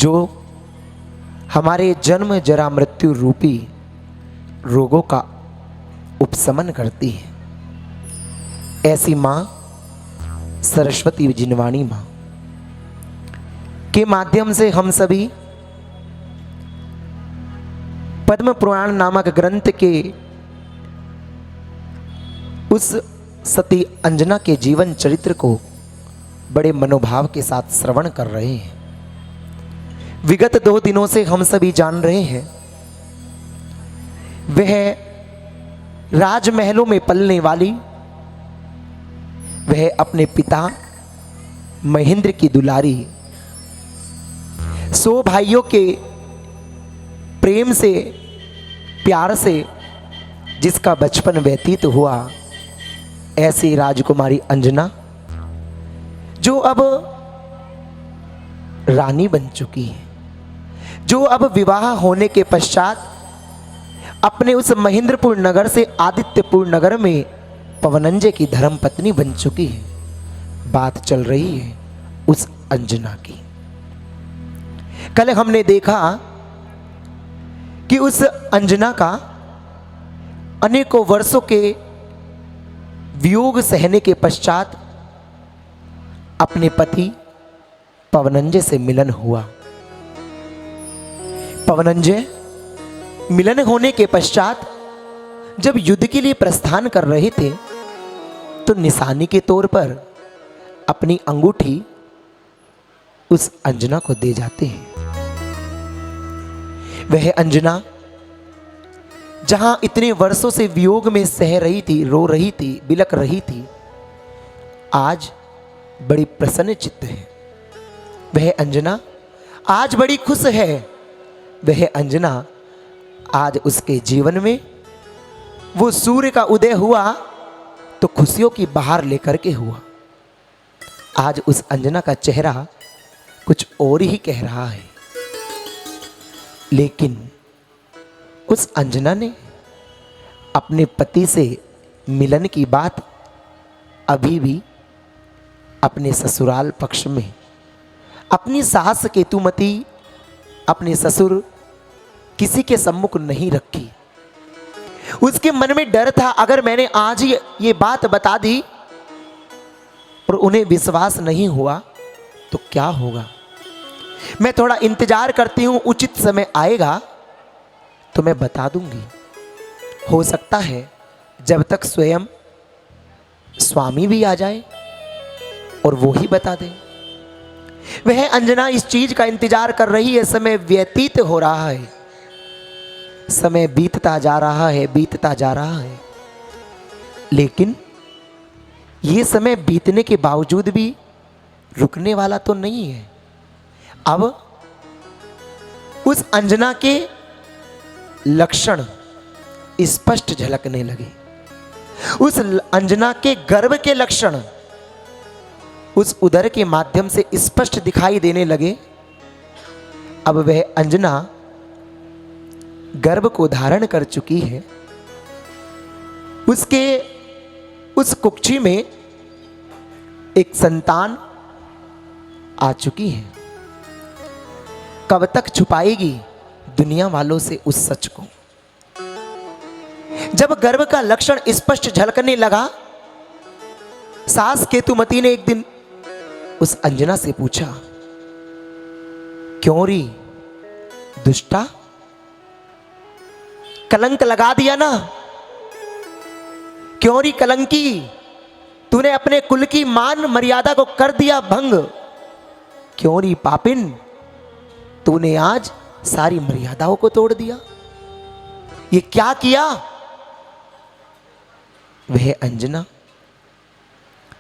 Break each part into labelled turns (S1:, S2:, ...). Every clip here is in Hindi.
S1: जो हमारे जन्म जरा मृत्यु रूपी रोगों का उपशमन करती है। ऐसी माँ सरस्वती जिनवाणी माँ के माध्यम से हम सभी पद्म पुराण नामक ग्रंथ के उस सती अंजना के जीवन चरित्र को बड़े मनोभाव के साथ श्रवण कर रहे हैं। विगत 2 दिनों से हम सभी जान रहे हैं वह राजमहलों में पलने वाली, वह अपने पिता महेंद्र की दुलारी, 100 भाइयों के प्रेम से प्यार से जिसका बचपन व्यतीत हुआ, ऐसी राजकुमारी अंजना जो अब रानी बन चुकी है, जो अब विवाह होने के पश्चात अपने उस महेंद्रपुर नगर से आदित्यपुर नगर में पवनंजय की धर्मपत्नी बन चुकी है। बात चल रही है उस अंजना की। कल हमने देखा कि उस अंजना का अनेकों वर्षों के वियोग सहने के पश्चात अपने पति पवनंजय से मिलन हुआ। पवनंजय मिलन होने के पश्चात जब युद्ध के लिए प्रस्थान कर रहे थे तो निशानी के तौर पर अपनी अंगूठी उस अंजना को दे जाते हैं। वह अंजना जहां इतने वर्षों से वियोग में सह रही थी, रो रही थी, बिलक रही थी, आज बड़ी प्रसन्न चित्त है। वह अंजना आज बड़ी खुश है। वह अंजना आज उसके जीवन में वो सूर्य का उदय हुआ तो खुशियों की बहार लेकर के हुआ। आज उस अंजना का चेहरा कुछ और ही कह रहा है। लेकिन उस अंजना ने अपने पति से मिलन की बात अभी भी अपने ससुराल पक्ष में अपनी सास केतुमती, अपने ससुर किसी के सम्मुख नहीं रखी। उसके मन में डर था, अगर मैंने आज ही ये बात बता दी और उन्हें विश्वास नहीं हुआ तो क्या होगा। मैं थोड़ा इंतजार करती हूं, उचित समय आएगा तो मैं बता दूंगी। हो सकता है जब तक स्वयं स्वामी भी आ जाए और वो ही बता दे। वह अंजना इस चीज का इंतजार कर रही है। समय व्यतीत हो रहा है, समय बीतता जा रहा है, बीतता जा रहा है, लेकिन ये समय बीतने के बावजूद भी रुकने वाला तो नहीं है। अब उस अंजना के लक्षण स्पष्ट झलकने लगे। उस अंजना के गर्भ के लक्षण उस उदर के माध्यम से स्पष्ट दिखाई देने लगे। अब वह अंजना गर्भ को धारण कर चुकी है। उसके उस कुक्षी में एक संतान आ चुकी है। कब तक छुपाएगी दुनिया वालों से उस सच को। जब गर्भ का लक्षण स्पष्ट झलकने लगा, सास केतुमती ने एक दिन उस अंजना से पूछा, क्यों री दुष्टा, कलंक लगा दिया ना? क्यों री कलंकी, तूने अपने कुल की मान मर्यादा को कर दिया भंग। क्यों री पापिन, तूने आज सारी मर्यादाओं को तोड़ दिया। ये क्या किया? वह अंजना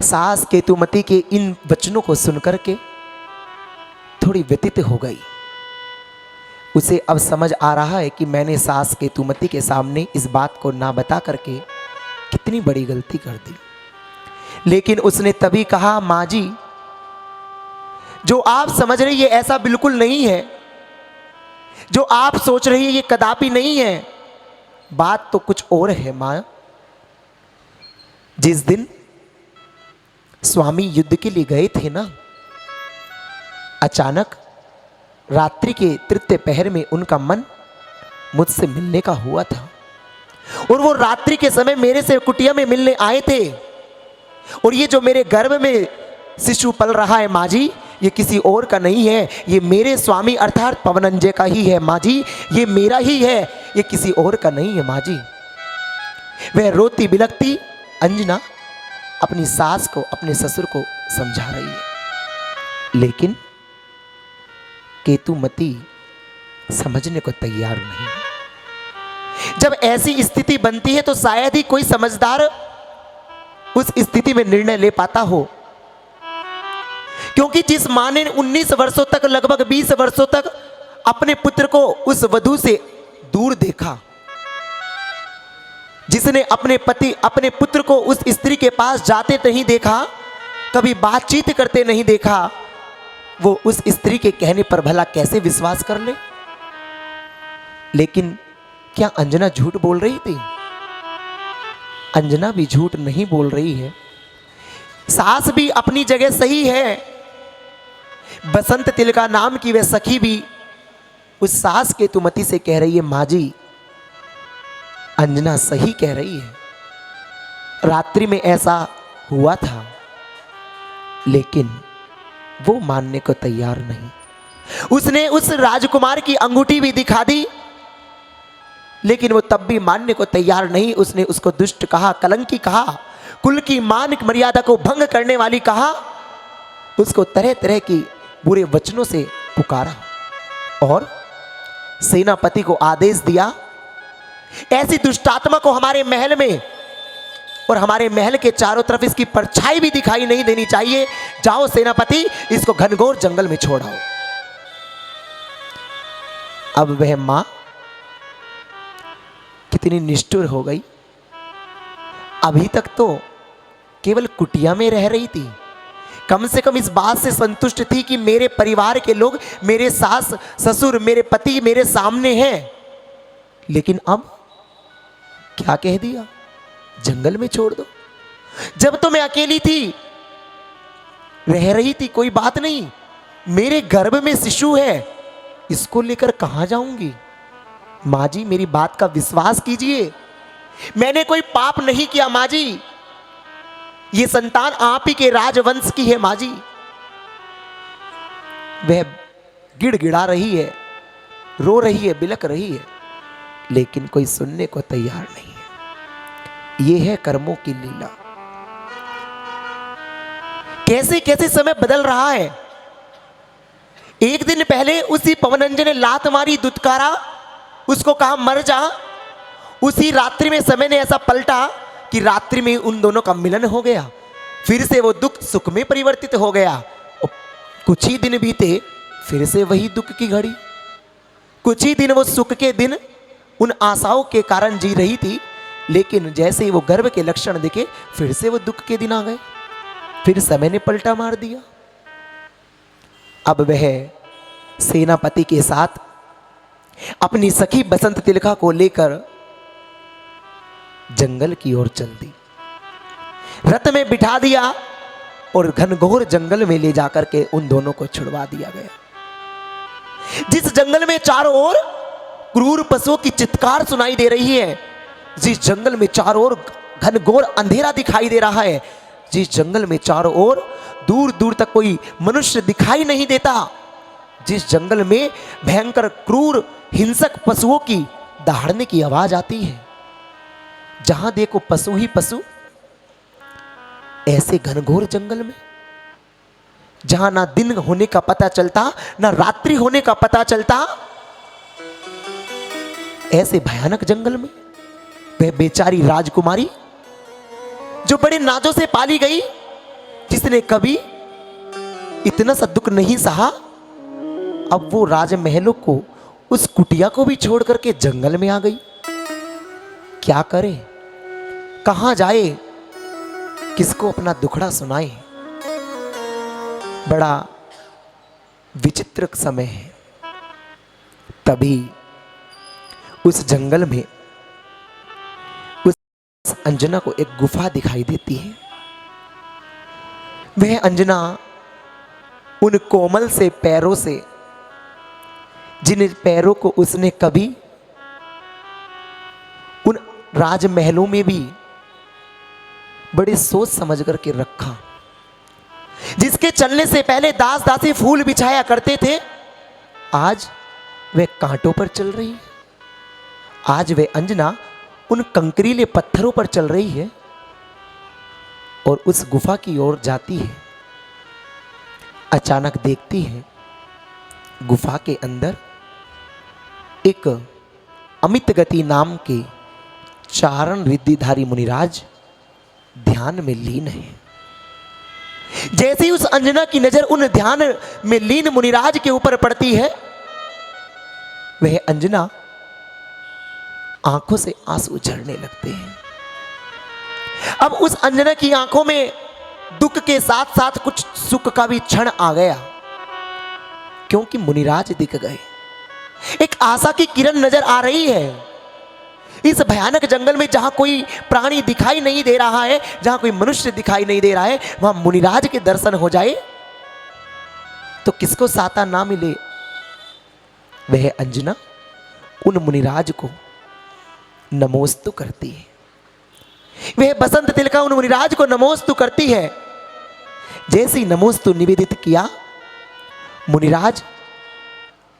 S1: सास केतुमती के इन वचनों को सुनकर के थोड़ी व्यथित हो गई। उसे अब समझ आ रहा है कि मैंने सास केतुमती के सामने इस बात को ना बता करके कितनी बड़ी गलती कर दी। लेकिन उसने तभी कहा, माँ जी, जो आप समझ रही है ऐसा बिल्कुल नहीं है, जो आप सोच रही है ये कदापि नहीं है। बात तो कुछ और है माँ। जिस दिन स्वामी युद्ध के लिए गए थे ना, अचानक रात्रि के तृतीय पहर में उनका मन मुझसे मिलने का हुआ था और वो रात्रि के समय मेरे से कुटिया में मिलने आए थे। और ये जो मेरे गर्भ में शिशु पल रहा है माँ जी, ये किसी और का नहीं है, ये मेरे स्वामी अर्थात पवनंजय का ही है माँ जी, ये मेरा ही है, ये किसी और का नहीं है माँ जी। वह रोती बिलखती अंजना अपनी सास को, अपने ससुर को समझा रही है, लेकिन केतुमती समझने को तैयार नहीं है। जब ऐसी स्थिति बनती है तो शायद ही कोई समझदार उस स्थिति में निर्णय ले पाता हो, क्योंकि जिस मां ने 19 वर्षों तक, लगभग 20 वर्षों तक अपने पुत्र को उस वधू से दूर देखा, जिसने अपने पति, अपने पुत्र को उस स्त्री के पास जाते नहीं देखा, कभी बातचीत करते नहीं देखा, वो उस स्त्री के कहने पर भला कैसे विश्वास कर ले। लेकिन क्या अंजना झूठ बोल रही थी? अंजना भी झूठ नहीं बोल रही है, सास भी अपनी जगह सही है। बसंत तिलका नाम की वह सखी भी उस सास केतुमती से कह रही है, माँ जी अंजना सही कह रही है, रात्रि में ऐसा हुआ था। लेकिन वो मानने को तैयार नहीं। उसने उस राजकुमार की अंगूठी भी दिखा दी, लेकिन वो तब भी मानने को तैयार नहीं। उसने उसको दुष्ट कहा, कलंकी कहा, कुल की मान मर्यादा को भंग करने वाली कहा, उसको तरह तरह की बुरे वचनों से पुकारा और सेनापति को आदेश दिया, ऐसी दुष्टात्मा को हमारे महल में और हमारे महल के चारों तरफ इसकी परछाई भी दिखाई नहीं देनी चाहिए। जाओ सेनापति, इसको घनघोर जंगल में छोड़ाओ। अब वह मां कितनी निष्ठुर हो गई। अभी तक तो केवल कुटिया में रह रही थी, कम से कम इस बात से संतुष्ट थी कि मेरे परिवार के लोग, मेरे सास ससुर, मेरे पति मेरे सामने हैं। लेकिन अब क्या कह दिया, जंगल में छोड़ दो। जब तो मैं अकेली थी, रह रही थी, कोई बात नहीं, मेरे गर्भ में शिशु है, इसको लेकर कहां जाऊंगी। माँ जी मेरी बात का विश्वास कीजिए, मैंने कोई पाप नहीं किया माँ जी, ये संतान आप ही के राजवंश की है माँ जी। वह गिड़गिड़ा रही है, रो रही है, बिलक रही है, लेकिन कोई सुनने को तैयार नहीं है। यह है कर्मों की लीला। कैसे कैसे समय बदल रहा है। एक दिन पहले उसी पवनंजन ने लात मारी, दुत्कारा, उसको कहा मर जा। उसी रात्रि में समय ने ऐसा पलटा कि रात्रि में उन दोनों का मिलन हो गया, फिर से वो दुख सुख में परिवर्तित हो गया। और कुछ ही दिन बीते, फिर से वही दुख की घड़ी। कुछ ही दिन वो सुख के दिन उन आशाओं के कारण जी रही थी, लेकिन जैसे ही वो गर्भ के लक्षण दिखे, फिर से वो दुख के दिन आ गए, फिर समय ने पलटा मार दिया। अब वह सेनापति के साथ अपनी सखी बसंत तिलका को लेकर जंगल की ओर चल दी। रथ में बिठा दिया और घनघोर जंगल में ले जाकर के उन दोनों को छुड़वा दिया गया। जिस जंगल में चारों ओर क्रूर पशुओं की चित्कार सुनाई दे रही है, जिस जंगल में चारों ओर घनघोर अंधेरा दिखाई दे रहा है, जिस जंगल में चारों ओर दूर दूर तक कोई मनुष्य दिखाई नहीं देता, जिस जंगल में भयंकर क्रूर हिंसक पशुओं की दहाड़ने की आवाज आती है, जहां देखो पशु ही पशु, ऐसे घनघोर जंगल में जहां ना दिन होने का पता चलता, ना रात्रि होने का पता चलता, ऐसे भयानक जंगल में वह बेचारी राजकुमारी जो बड़े नाजों से पाली गई, जिसने कभी इतना सा दुख नहीं सहा, अब वो राजमहलों को, उस कुटिया को भी छोड़ करके जंगल में आ गई। क्या करे, कहां जाए, किसको अपना दुखड़ा सुनाए। बड़ा विचित्र समय है। तभी उस जंगल में उस अंजना को एक गुफा दिखाई देती है। वह अंजना उन कोमल से पैरों से जिन पैरों को उसने कभी उन राजमहलों में भी बड़े सोच समझ करके रखा, जिसके चलने से पहले दास दासी फूल बिछाया करते थे, आज वे कांटों पर चल रही है। आज वे अंजना उन कंकरीले पत्थरों पर चल रही है और उस गुफा की ओर जाती है। अचानक देखती है गुफा के अंदर एक अमित गति नाम के चारण रिद्धिधारी मुनिराज ध्यान में लीन है। जैसे ही उस अंजना की नजर उन ध्यान में लीन मुनिराज के ऊपर पड़ती है, वह अंजना आंखों से आंसू झरने लगते हैं। अब उस अंजना की आंखों में दुख के साथ साथ कुछ सुख का भी क्षण आ गया, क्योंकि मुनिराज दिख गए। एक आशा की किरण नजर आ रही है। इस भयानक जंगल में जहां कोई प्राणी दिखाई नहीं दे रहा है, जहां कोई मनुष्य दिखाई नहीं दे रहा है, वहां मुनिराज के दर्शन हो जाए तो किसको साता ना मिले। वह अंजना उन मुनिराज को नमोस्तु करती है। वह बसंत तिलका उन मुनिराज को नमोस्तु करती है। जैसी नमोस्तु निवेदित किया, मुनिराज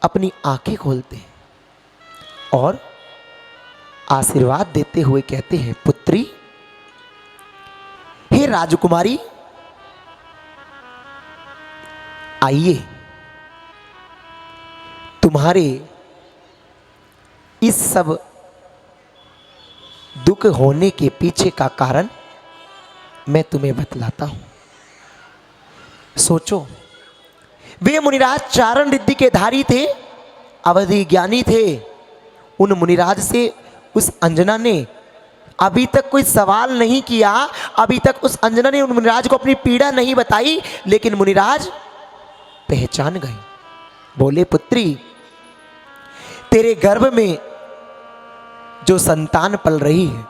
S1: अपनी आंखें खोलते हैं और आशीर्वाद देते हुए कहते हैं, पुत्री, हे राजकुमारी, आइए, तुम्हारे इस सब दुख होने के पीछे का कारण मैं तुम्हें बतलाता हूं। सोचो, वे मुनिराज चारण रिद्धि के धारी थे, अवधि ज्ञानी थे। उन मुनिराज से उस अंजना ने अभी तक कोई सवाल नहीं किया, अभी तक उस अंजना ने उन मुनिराज को अपनी पीड़ा नहीं बताई, लेकिन मुनिराज पहचान गए। बोले, पुत्री, तेरे गर्भ में जो संतान पल रही है,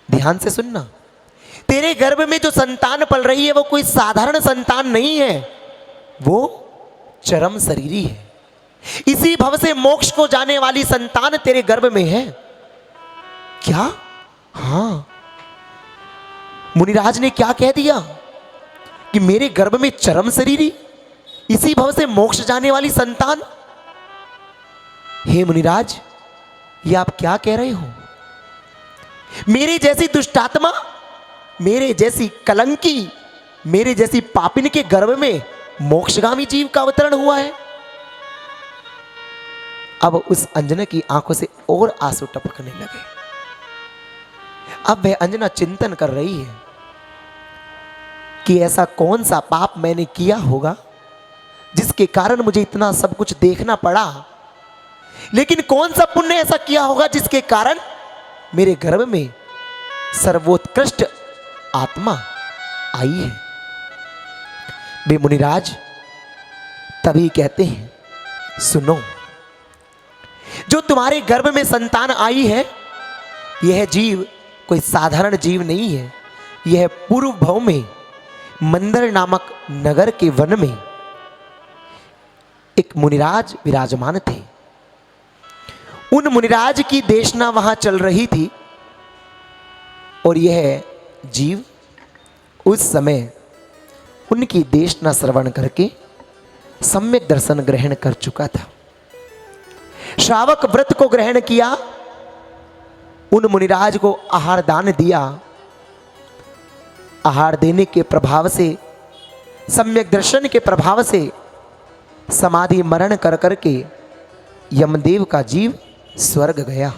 S1: ध्यान से सुनना, तेरे गर्भ में जो संतान पल रही है वो कोई साधारण संतान नहीं है, वो चरम शरीरी है। इसी भव से मोक्ष को जाने वाली संतान तेरे गर्भ में है। क्या? हां, मुनिराज ने क्या कह दिया कि मेरे गर्भ में चरम शरीरी, इसी भव से मोक्ष जाने वाली संतान। हे मुनिराज, ये आप क्या कह रहे हो? मेरे जैसी दुष्टात्मा, मेरे जैसी कलंकी, मेरे जैसी पापिन के गर्भ में मोक्षगामी जीव का अवतरण हुआ है। अब उस अंजना की आंखों से और आंसू टपकने लगे। अब वह अंजना चिंतन कर रही है कि ऐसा कौन सा पाप मैंने किया होगा जिसके कारण मुझे इतना सब कुछ देखना पड़ा, लेकिन कौन सा पुण्य ऐसा किया होगा जिसके कारण मेरे गर्भ में सर्वोत्कृष्ट आत्मा आई है। वे मुनिराज तभी कहते हैं, सुनो, जो तुम्हारे गर्भ में संतान आई है, यह जीव कोई साधारण जीव नहीं है। यह पूर्व भव में मंदर नामक नगर के वन में एक मुनिराज विराजमान थे। उन मुनिराज की देशना वहां चल रही थी और यह जीव उस समय उनकी देशना श्रवण करके सम्यक दर्शन ग्रहण कर चुका था। श्रावक व्रत को ग्रहण किया, उन मुनिराज को आहार दान दिया। आहार देने के प्रभाव से, सम्यक दर्शन के प्रभाव से समाधि मरण कर करके यमदेव का जीव स्वर्ग गया।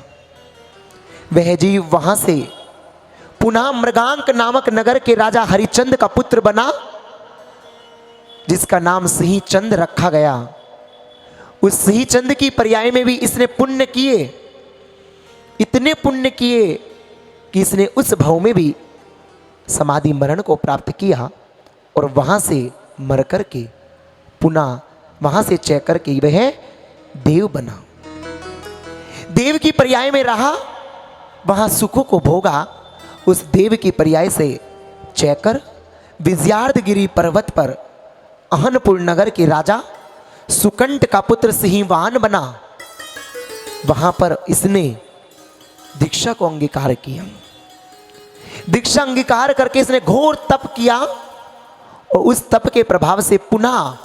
S1: वह जीव वहां से पुनः मृगांक नामक नगर के राजा हरिचंद का पुत्र बना, जिसका नाम सिंह चंद रखा गया। उस सिंह चंद की पर्याय में भी इसने पुण्य किए, इतने पुण्य किए कि इसने उस भव में भी समाधि मरण को प्राप्त किया और वहां से मर करके पुनः वहां से चय करके वह देव बना। देव की पर्याय में रहा, वहां सुखों को भोगा। उस देव की पर्याय से चयकर विजयार्धगिरी पर्वत पर अहनपुर नगर के राजा सुकंठ का पुत्र सिंहवान बना, वहां पर इसने दीक्षा को अंगीकार किया। दीक्षा अंगीकार करके इसने घोर तप किया और उस तप के प्रभाव से पुनः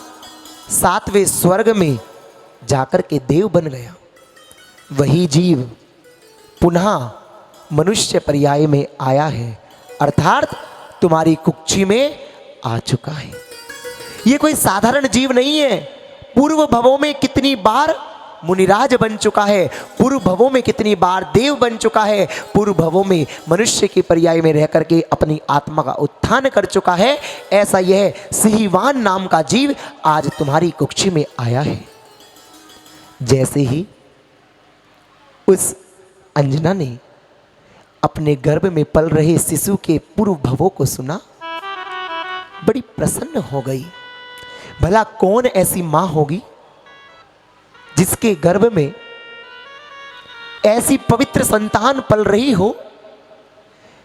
S1: 7वें स्वर्ग में जाकर के देव बन गया। वही जीव पुनः मनुष्य पर्याय में आया है, अर्थात तुम्हारी कुक्षी में आ चुका है। ये कोई साधारण जीव नहीं है। पूर्व भवों में कितनी बार मुनिराज बन चुका है, पूर्व भवों में कितनी बार देव बन चुका है, पूर्व भवों में मनुष्य के पर्याय में रह करके अपनी आत्मा का उत्थान कर चुका है। ऐसा यह सिंहवान नाम का जीव आज तुम्हारी कुक्षी में आया है। जैसे ही उस अंजना ने अपने गर्भ में पल रहे शिशु के पूर्व भवों को सुना, बड़ी प्रसन्न हो गई। भला कौन ऐसी मां होगी जिसके गर्भ में ऐसी पवित्र संतान पल रही हो,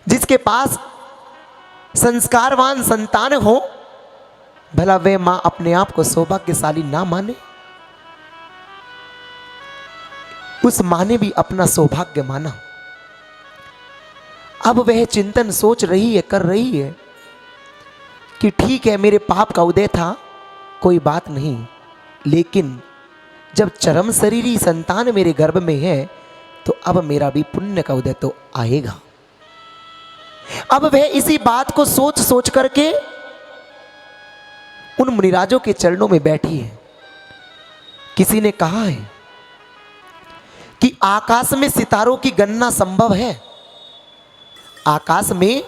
S1: जिसके पास संस्कारवान संतान हो। भला वह मां अपने आप को सौभाग्यशाली ना माने? उस मां ने भी अपना सौभाग्य माना। अब वह चिंतन सोच रही है, कर रही है कि ठीक है, मेरे पाप का उदय था, कोई बात नहीं, लेकिन जब चरम शरीरी संतान मेरे गर्भ में है तो अब मेरा भी पुण्य का उदय तो आएगा। अब वह इसी बात को सोच सोच करके उन मुनिराजों के चरणों में बैठी है। किसी ने कहा है कि आकाश में सितारों की गणना संभव है, आकाश में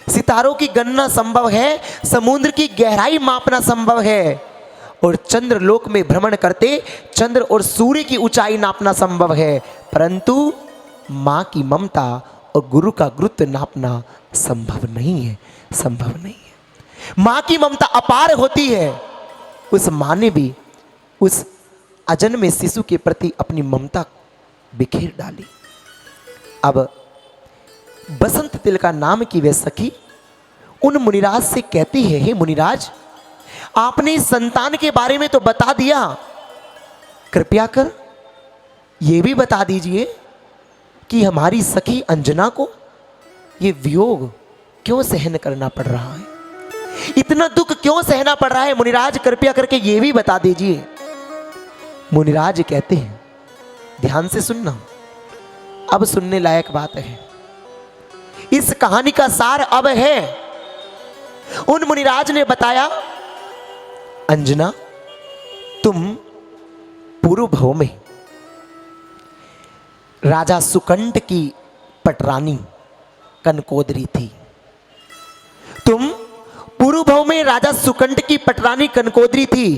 S1: सितारों की गणना संभव है, समुद्र की गहराई मापना संभव है, और चंद्र लोक में भ्रमण करते चंद्र और सूर्य की ऊंचाई नापना संभव है, परंतु मां की ममता और गुरु का गुरुत्व नापना संभव नहीं है, संभव नहीं है। मां की ममता अपार होती है। उस मां ने भी उस अजन्मे शिशु के प्रति अपनी ममता बिखेर डाली। अब बसंत तिलका नाम की वह सखी उन मुनिराज से कहती है, हे मुनिराज, आपने इस संतान के बारे में तो बता दिया, कृपया कर यह भी बता दीजिए कि हमारी सखी अंजना को यह वियोग क्यों सहन करना पड़ रहा है, इतना दुख क्यों सहना पड़ रहा है। मुनिराज कृपया करके यह भी बता दीजिए। मुनिराज कहते हैं, ध्यान से सुनना, अब सुनने लायक बात है। इस कहानी का सार अब है। उन मुनिराज ने बताया, अंजना, तुम पूर्व भव में राजा सुकंठ की पटरानी कनकोदरी थी। तुम पूर्व भव में राजा सुकंठ की पटरानी कनकोदरी थी।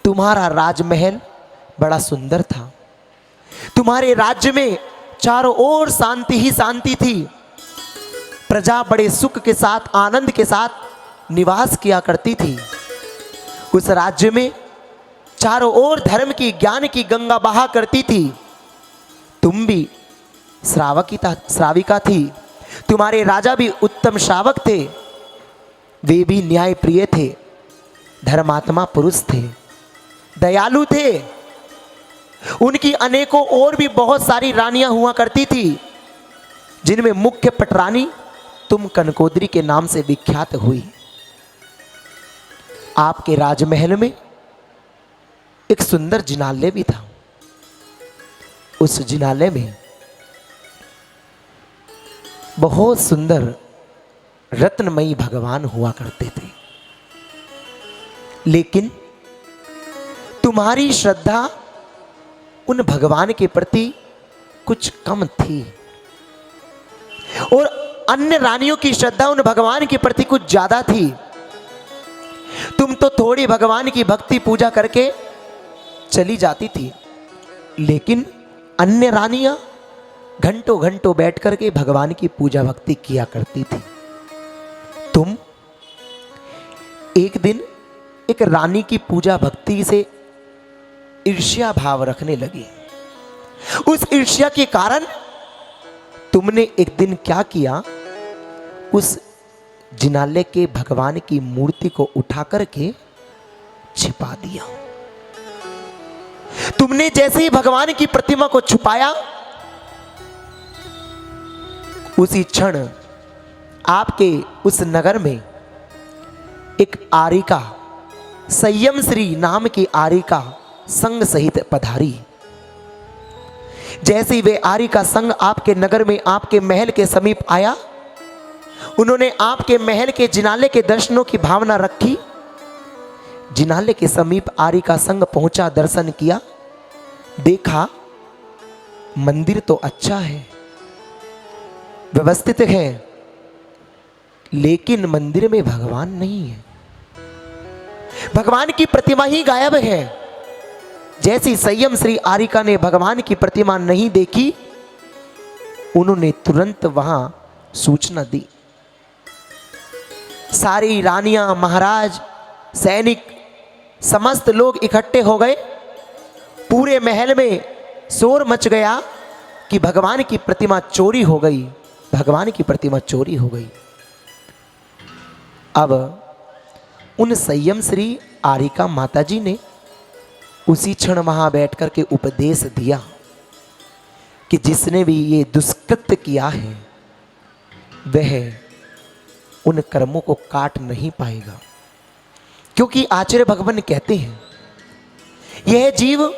S1: तुम्हारा राजमहल बड़ा सुंदर था। तुम्हारे राज्य में चारों ओर शांति ही शांति थी। प्रजा बड़े सुख के साथ, आनंद के साथ निवास किया करती थी। उस राज्य में चारों ओर धर्म की, ज्ञान की गंगा बहा करती थी। तुम भी श्राविका थी। तुम्हारे राजा भी उत्तम श्रावक थे। वे भी न्याय प्रिय थे, धर्मात्मा पुरुष थे, दयालु थे। उनकी अनेकों और भी बहुत सारी रानियां हुआ करती थी, जिनमें मुख्य पटरानी तुम कनकोदरी के नाम से विख्यात हुई। आपके राजमहल में एक सुंदर जिनालय भी था। उस जिनालय में बहुत सुंदर रत्नमयी भगवान हुआ करते थे, लेकिन तुम्हारी श्रद्धा उन भगवान के प्रति कुछ कम थी और अन्य रानियों की श्रद्धा उन भगवान के प्रति कुछ ज्यादा थी। तुम तो थोड़ी भगवान की भक्ति पूजा करके चली जाती थी, लेकिन अन्य रानियां घंटों घंटों बैठ करके भगवान की पूजा भक्ति किया करती थी। तुम एक दिन एक रानी की पूजा भक्ति से ईर्ष्या भाव रखने लगी। उस ईर्ष्या के कारण तुमने एक दिन क्या किया, उस जिनालय के भगवान की मूर्ति को उठा करके छिपा दिया। तुमने जैसे ही भगवान की प्रतिमा को छुपाया, उसी क्षण आपके उस नगर में एक आरिका, संयम श्री नाम की आरिका संग सहित पधारी। जैसे ही वे आरिका संग आपके नगर में, आपके महल के समीप आया, उन्होंने आपके महल के जिनाले के दर्शनों की भावना रखी। जिनाले के समीप आरिका संग पहुंचा, दर्शन किया, देखा मंदिर तो अच्छा है, व्यवस्थित है, लेकिन मंदिर में भगवान नहीं है, भगवान की प्रतिमा ही गायब है। जैसी संयम श्री आरिका ने भगवान की प्रतिमा नहीं देखी, उन्होंने तुरंत वहां सूचना दी। सारी रानियां, महाराज, सैनिक, समस्त लोग इकट्ठे हो गए। पूरे महल में शोर मच गया कि भगवान की प्रतिमा चोरी हो गई, भगवान की प्रतिमा चोरी हो गई। अब उन संयम श्री आरिका माताजी ने उसी क्षण वहां बैठ कर के उपदेश दिया कि जिसने भी ये दुष्कृत्य किया है वह उन कर्मों को काट नहीं पाएगा, क्योंकि आचार्य भगवान कहते हैं यह जीव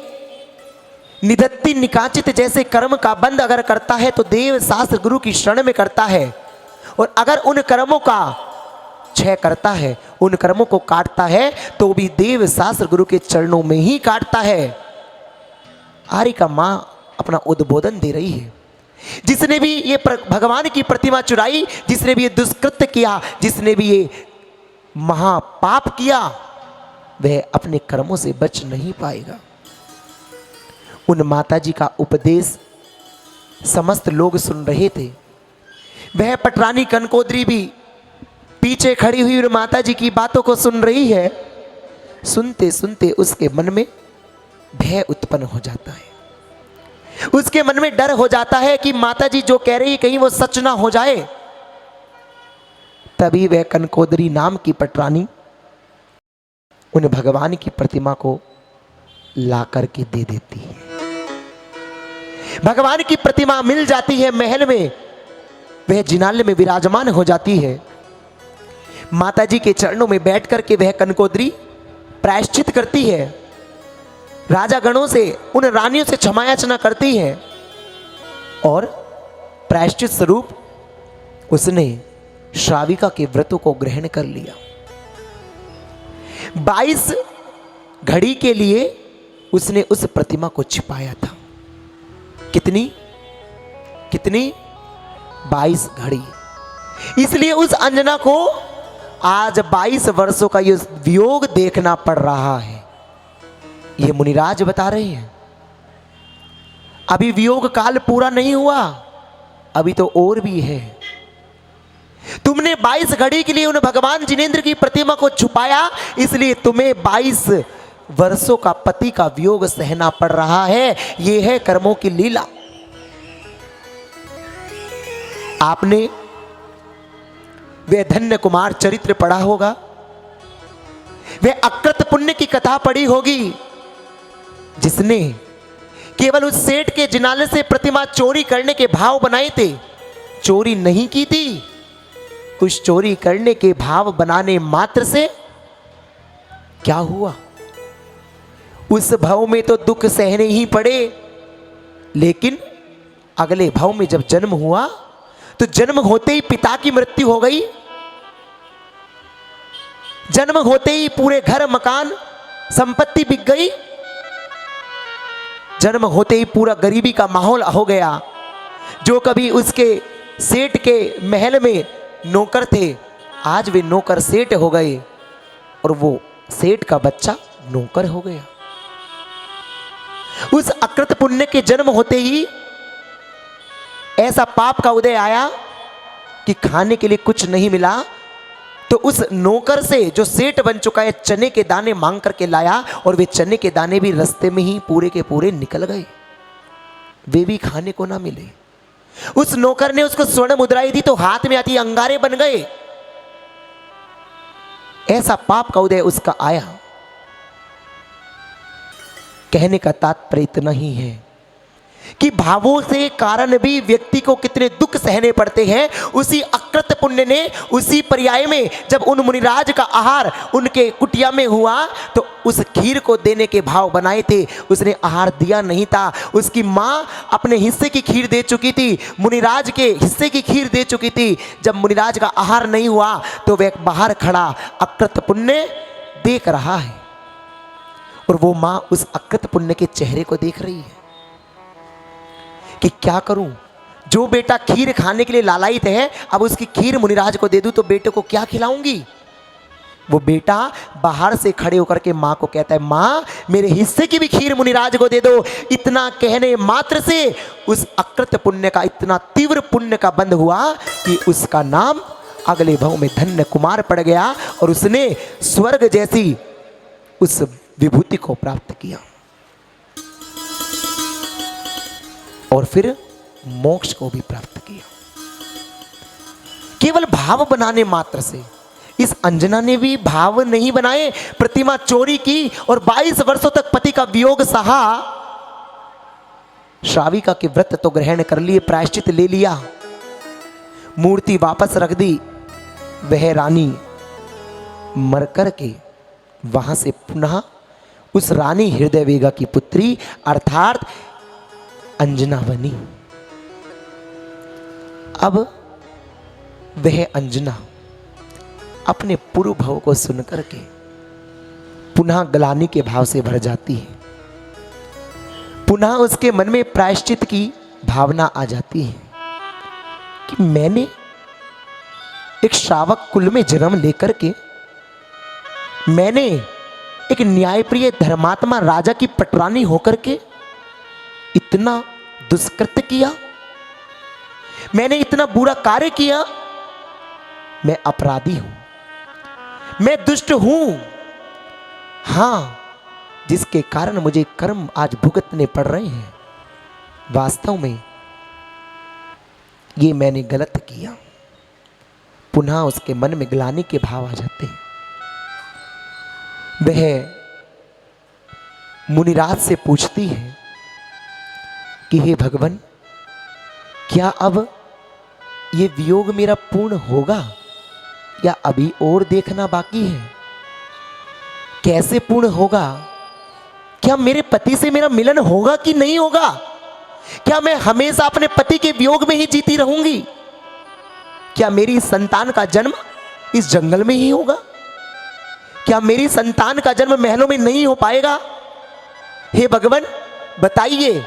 S1: निदत्ति निकाचित जैसे कर्म का बंध अगर करता है तो देव शास्त्र गुरु की शरण में करता है, और अगर उन कर्मों का क्षय करता है, उन कर्मों को काटता है, तो भी देव शास्त्र गुरु के चरणों में ही काटता है। आरिका मां अपना उद्बोधन दे रही है। जिसने भी ये भगवान की प्रतिमा चुराई, जिसने भी ये दुष्कृत्य किया, जिसने भी ये महापाप किया, वह अपने कर्मों से बच नहीं पाएगा। उन माताजी का उपदेश समस्त लोग सुन रहे थे। वह पटरानी कनकोदरी भी पीछे खड़ी हुई उन माताजी की बातों को सुन रही है। सुनते सुनते उसके मन में भय उत्पन्न हो जाता है, उसके मन में डर हो जाता है कि माताजी जो कह रही कहीं वो सच ना हो जाए। तभी वह कनकोदरी नाम की पटरानी उन भगवान की प्रतिमा को ला करके दे देती है। भगवान की प्रतिमा मिल जाती है महल में, वह जिनाले में विराजमान हो जाती है। माताजी के चरणों में बैठ करके वह कनकोदरी प्रायश्चित करती है, राजा गणों से, उन रानियों से क्षमा याचना करती है, और प्रायश्चित स्वरूप उसने श्राविका के व्रतों को ग्रहण कर लिया। 22 घड़ी के लिए उसने उस प्रतिमा को छिपाया था। कितनी 22 घड़ी। इसलिए उस अंजना को आज 22 वर्षों का ये वियोग देखना पड़ रहा है। ये मुनिराज बता रहे हैं अभी वियोग काल पूरा नहीं हुआ, अभी तो और भी है। तुमने 22 घड़ी के लिए उन भगवान जिनेंद्र की प्रतिमा को छुपाया, इसलिए तुम्हें 22 वर्षों का पति का वियोग सहना पड़ रहा है। यह है कर्मों की लीला। आपने वह धन्य कुमार चरित्र पढ़ा होगा, वह अकृत पुण्य की कथा पढ़ी होगी, जिसने केवल उस सेठ के जिनाले से प्रतिमा चोरी करने के भाव बनाए थे, चोरी नहीं की थी। उस चोरी करने के भाव बनाने मात्र से क्या हुआ, उस भाव में तो दुख सहने ही पड़े। लेकिन अगले भाव में जब जन्म हुआ तो जन्म होते ही पिता की मृत्यु हो गई, जन्म होते ही पूरे घर मकान संपत्ति बिक गई, जन्म होते ही पूरा गरीबी का माहौल हो गया। जो कभी उसके सेठ के महल में नौकर थे, आज वे नौकर सेठ हो गए, और वो सेठ का बच्चा नौकर हो गया। उस अकृत पुण्य के जन्म होते ही ऐसा पाप का उदय आया कि खाने के लिए कुछ नहीं मिला, तो उस नौकर से जो सेठ बन चुका है चने के दाने मांग करके लाया, और वे चने के दाने भी रास्ते में ही पूरे के पूरे निकल गए, वे भी खाने को ना मिले। उस नौकर ने उसको स्वर्ण मुद्राएं दी तो हाथ में आती अंगारे बन गए। ऐसा पाप का उदय उसका आया। कहने का तात्पर्य इतना ही है कि भावों से कारण भी व्यक्ति को कितने दुख सहने पड़ते हैं। उसी अकृत पुण्य ने उसी पर्याय में जब उन मुनिराज का आहार उनके कुटिया में हुआ तो उस खीर को देने के भाव बनाए थे। उसने आहार दिया नहीं था। उसकी माँ अपने हिस्से की खीर दे चुकी थी, मुनिराज के हिस्से की खीर दे चुकी थी। जब मुनिराज का आहार नहीं हुआ तो वह बाहर खड़ा अकृत पुण्य देख रहा है और वो माँ उस अकृत पुण्य के चेहरे को देख रही है कि क्या करूं, जो बेटा खीर खाने के लिए लालायित है अब उसकी खीर मुनिराज को दे दूं तो बेटे को क्या खिलाऊंगी। वो बेटा बाहर से खड़े होकर के माँ को कहता है, माँ मेरे हिस्से की भी खीर मुनिराज को दे दो। इतना कहने मात्र से उस अकृत पुण्य का, इतना तीव्र पुण्य का बंध हुआ कि उसका नाम अगले भाव में धन्य कुमार पड़ गया और उसने स्वर्ग जैसी उस विभूति को प्राप्त किया और फिर मोक्ष को भी प्राप्त किया केवल भाव बनाने मात्र से। इस अंजना ने भी भाव नहीं बनाए, प्रतिमा चोरी की और 22 वर्षों तक पति का वियोग सहा। श्राविका के व्रत तो ग्रहण कर लिए, प्रायश्चित ले लिया, मूर्ति वापस रख दी। वह रानी मर कर के वहां से पुनः उस रानी हृदयवेगा की पुत्री अर्थात अंजना बनी। अब वह अंजना अपने पूर्व भाव को सुनकर के पुनः ग्लानि के भाव से भर जाती है। पुनः उसके मन में प्रायश्चित की भावना आ जाती है कि मैंने एक श्रावक कुल में जन्म लेकर के मैंने एक न्यायप्रिय धर्मात्मा राजा की पटरानी होकर के इतना दुष्कृत्य किया, मैंने इतना बुरा कार्य किया। मैं अपराधी हूं, मैं दुष्ट हूं। हां, जिसके कारण मुझे कर्म आज भुगतने पड़ रहे हैं। वास्तव में ये मैंने गलत किया। पुनः उसके मन में ग्लानि के भाव आ जाते हैं। वह मुनिराज से पूछती है कि हे भगवान, क्या अब ये वियोग मेरा पूर्ण होगा या अभी और देखना बाकी है? कैसे पूर्ण होगा? क्या मेरे पति से मेरा मिलन होगा कि नहीं होगा? क्या मैं हमेशा अपने पति के वियोग में ही जीती रहूंगी? क्या मेरी संतान का जन्म इस जंगल में ही होगा? क्या मेरी संतान का जन्म महलों में नहीं हो पाएगा? हे भगवान बताइए,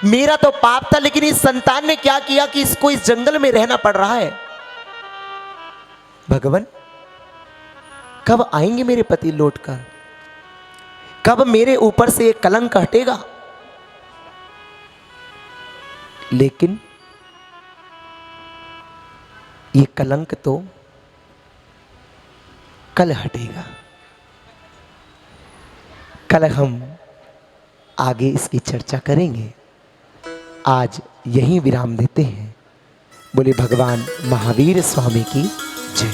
S1: मेरा तो पाप था लेकिन इस संतान ने क्या किया कि इसको इस जंगल में रहना पड़ रहा है? भगवान कब आएंगे मेरे पति लौटकर? कब मेरे ऊपर से एक कलंक हटेगा? लेकिन ये कलंक तो कल हटेगा। कल हम आगे इसकी चर्चा करेंगे। आज यहीं विराम देते हैं। बोले भगवान महावीर स्वामी की जय।